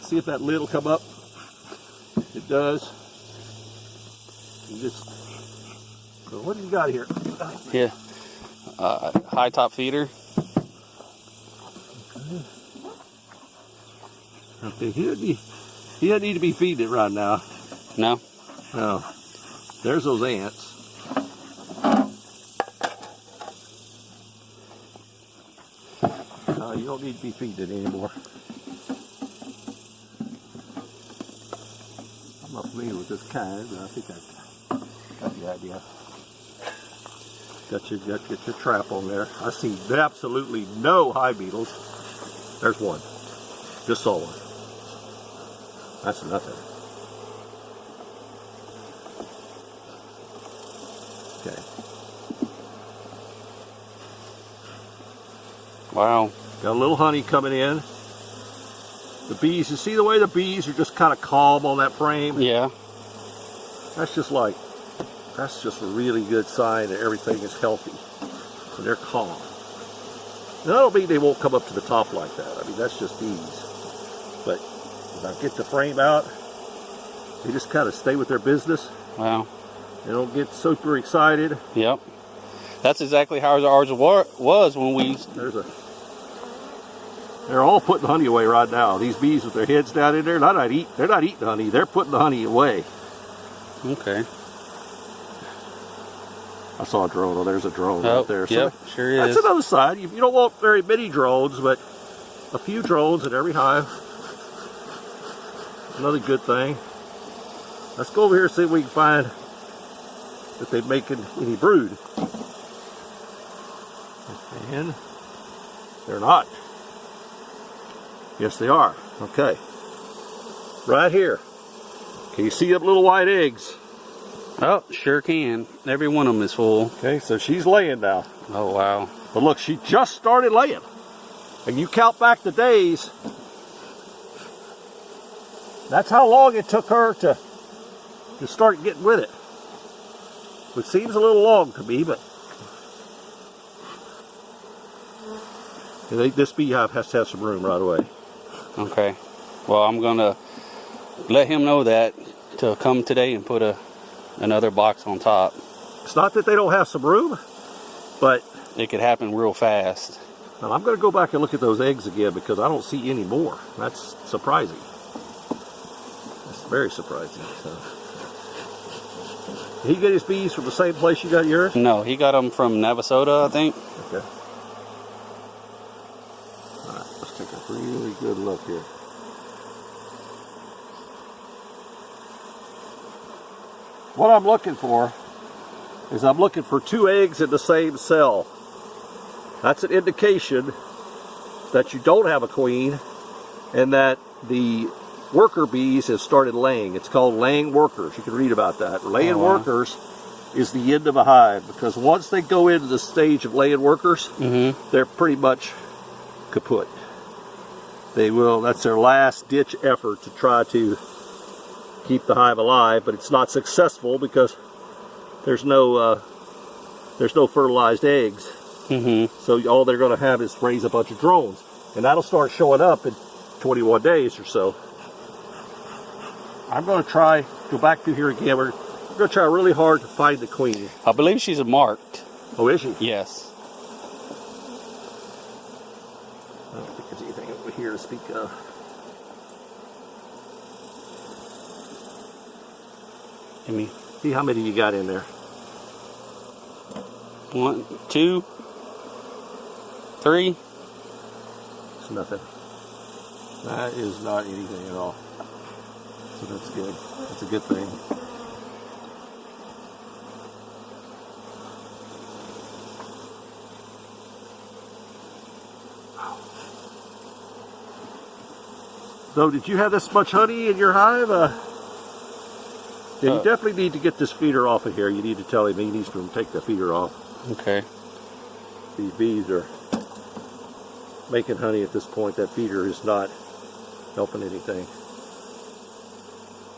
See if that lid will come up. It does. You just, so what do you got here? Yeah. High top feeder. Okay, he doesn't need to be feeding it right now. No? No. There's those ants. You don't need to be feeding it anymore. I'm not familiar with this kind, but I think I got the idea. Got your trap on there. I see absolutely no hive beetles. There's one. Just saw one. That's nothing. Okay. Wow. Got a little honey coming in. The bees, you see the way the bees are just kind of calm on that frame? Yeah. That's just a really good sign that everything is healthy. So they're calm. Now, I don't mean they won't come up to the top like that. I mean, that's just bees. But when I get the frame out, they just kind of stay with their business. Wow. They don't get super excited. Yep. That's exactly how ours was when we... They're all putting honey away right now. These bees with their heads down in there, they're not eating honey. They're putting the honey away. Okay. I saw a drone. Oh, there's a drone right there. Yep, So sure is. That's another side. You don't want very many drones, but a few drones in every hive. Another good thing. Let's go over here and see if we can find if they're making any brood. And they're not. Yes, they are. Okay. Right here. Can you see them little white eggs? Oh, sure can. Every one of them is full. Okay, so she's laying now. Oh, wow. But look, she just started laying. And you count back the days. That's how long it took her to start getting with it. Which seems a little long to me, but this beehive has to have some room right away. Okay. Well, I'm going to let him know that to come today and put another box on top. It's not that they don't have some room, but it could happen real fast. Well, I'm going to go back and look at those eggs again because I don't see any more. That's surprising. That's very surprising. So. Did he get his bees from the same place you got yours? No, he got them from Navasota, I think. Okay. All right, let's take a really good look here. What I'm looking for is I'm looking for 2 eggs in the same cell. That's an indication that you don't have a queen and that the worker bees have started laying. It's called laying workers. You can read about that. Laying workers is the end of a hive because once they go into the stage of laying workers, they're pretty much kaput. They will, that's their last ditch effort to try to keep the hive alive, but it's not successful because there's no fertilized eggs. So all they're going to have is raise a bunch of drones, and that'll start showing up in 21 days or so. I'm going to go back through here again. We're going to try really hard to find the queen. I believe she's marked. Oh, is she? Yes. I don't think there's anything over here to speak of. Let me see how many you got in there. 1, 2, 3. It's nothing. That is not anything at all. So that's good. That's a good thing. So did you have this much honey in your hive? Yeah, you definitely need to get this feeder off of here. You need to tell him he needs to take the feeder off. Okay. These bees are making honey at this point. That feeder is not helping anything.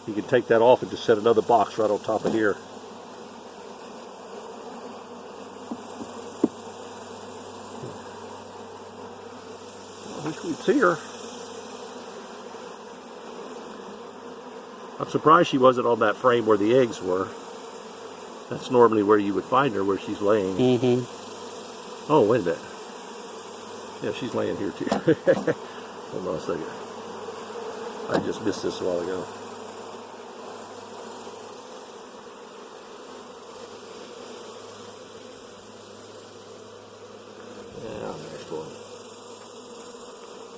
You can take that off and just set another box right on top of here. I wish we'd see her. I'm surprised she wasn't on that frame where the eggs were. That's normally where you would find her, where she's laying. Mm-hmm. Oh, wait a minute. Yeah, she's laying here too. Hold on a second. I just missed this a while ago. Yeah, next one.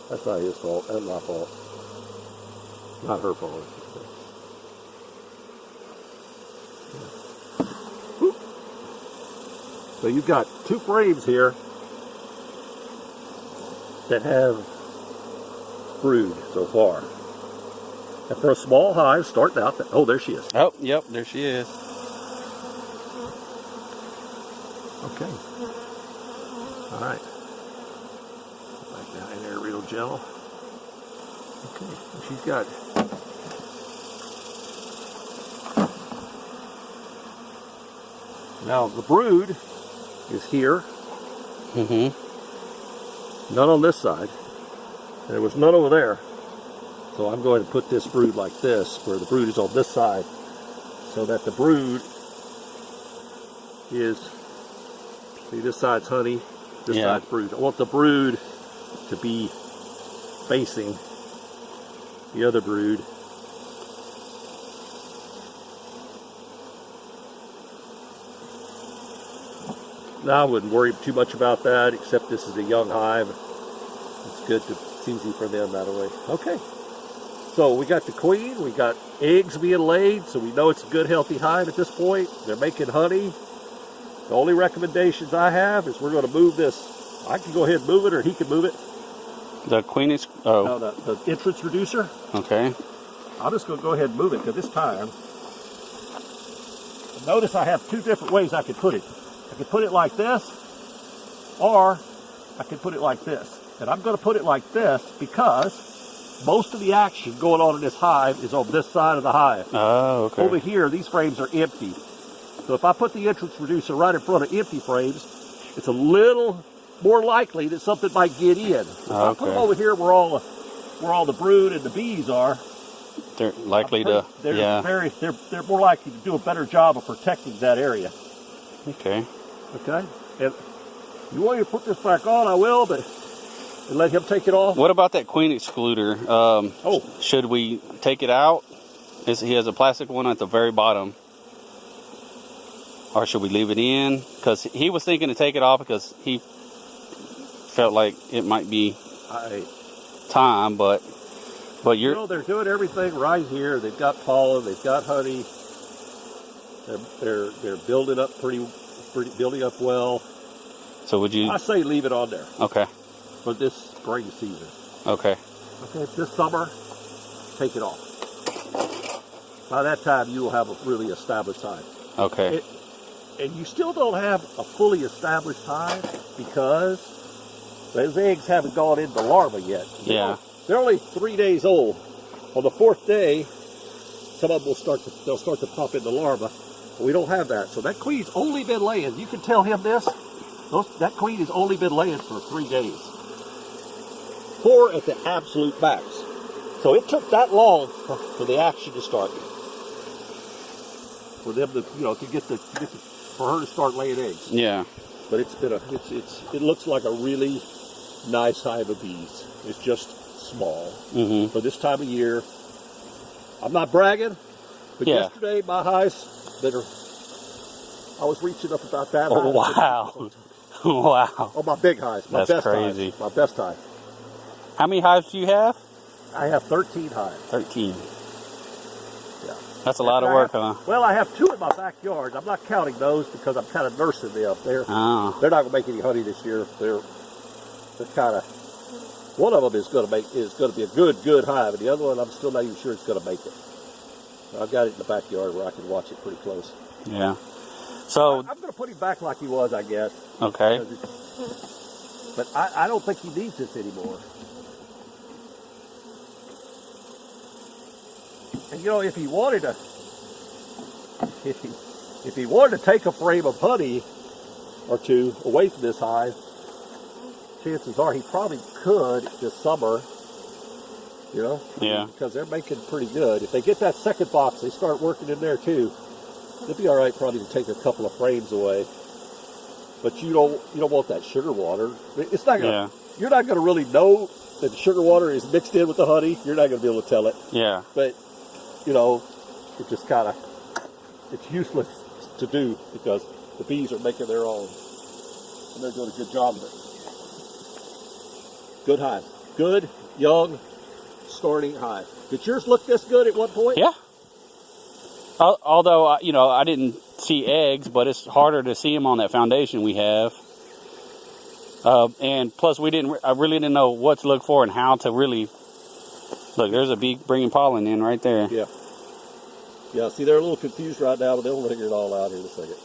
That's not his fault. That's my fault. Not her fault. Yeah. So you've got 2 frames here that have brood so far. And for a small hive, starting out, oh, there she is. Oh, yep, there she is. Okay. All right. Back down in there real gentle. Okay, she's got. Now the brood is here. Mm-hmm. None on this side. And there was none over there. So I'm going to put this brood like this, where the brood is on this side, so that the brood is, see, this side's honey, this side's brood. I want the brood to be facing the other brood. Now I wouldn't worry too much about that, except this is a young hive. It's good to, it's easy for them that way. Okay. So we got the queen, we got eggs being laid, so we know it's a good healthy hive at this point. They're making honey. The only recommendations I have is we're going to move this. I can go ahead and move it, or he can move it. The queen is, oh. No, the entrance reducer. Okay. I'm just going to go ahead and move it, because this time, notice I have 2 different ways I could put it. I could put it like this, or I could put it like this. And I'm going to put it like this because most of the action going on in this hive is on this side of the hive. Oh, okay. Over here, these frames are empty. So if I put the entrance reducer right in front of empty frames, it's a little more likely that something might get in. If I put them over here where all the brood and the bees are, they're likely to, they're more likely to do a better job of protecting that area. Okay. Okay. And you want me to put this back on, I will, but and let him take it off. What about that queen excluder? Should we take it out? He has a plastic one at the very bottom. Or should we leave it in? Because he was thinking to take it off because he felt like it might be time, but you're... You know, they're doing everything right here. They've got pollen, they've got honey. They're building up building up well. So would you... I say leave it on there. Okay. For this spring season. Okay. Okay, this summer, take it off. By that time, you will have a really established hive. Okay. And you still don't have a fully established hive because those eggs haven't gone into larvae yet. They're only 3 days old. On the 4th day, some of them they'll start to pop into larvae. But we don't have that. So that queen's only been laying. You can tell him this. That queen has only been laying for 3 days. 4 at the absolute max. So it took that long for the action to start. For them to, for her to start laying eggs. Yeah. But it's been it looks like a really nice hive of bees. It's just small. Mm-hmm. For this time of year. I'm not bragging, but yesterday my hives I was reaching up about that. Oh, wow. Wow. Oh, my big hives. My best crazy. Hives. My best hive. How many hives do you have? I have 13 hives. 13. Yeah. That's a lot of work, huh? Well, I have 2 in my backyard. I'm not counting those because I'm kind of nursing them. They're not going to make any honey this year. They're kind of, one of them is going to be a good hive, and the other one I'm still not even sure it's going to make it. I've got it in the backyard where I can watch it pretty close. Yeah. So I'm going to put him back like he was, I guess. Okay. But I don't think he needs this anymore. And if he wanted to, if he wanted to take a frame of honey or 2 away from this hive, chances are he probably could this summer You know? Yeah. Because they're making pretty good. If they get that second box, they start working in there too. It'd be all right probably to take a couple of frames away. But you don't want that sugar water. It's not gonna. You're not gonna really know that the sugar water is mixed in with the honey. You're not gonna be able to tell it. Yeah. But you know, it just kind of it's useless to do because the bees are making their own, and they're doing a good job of it. Good hive. Good young starting hive. Did yours look this good at one point? Yeah. Although, you know, I didn't see eggs, but it's harder to see them on that foundation we have. And plus, I really didn't know what to look for and how to really look. There's a bee bringing pollen in right there. Yeah. Yeah. See, they're a little confused right now, but they'll figure it all out here in a second.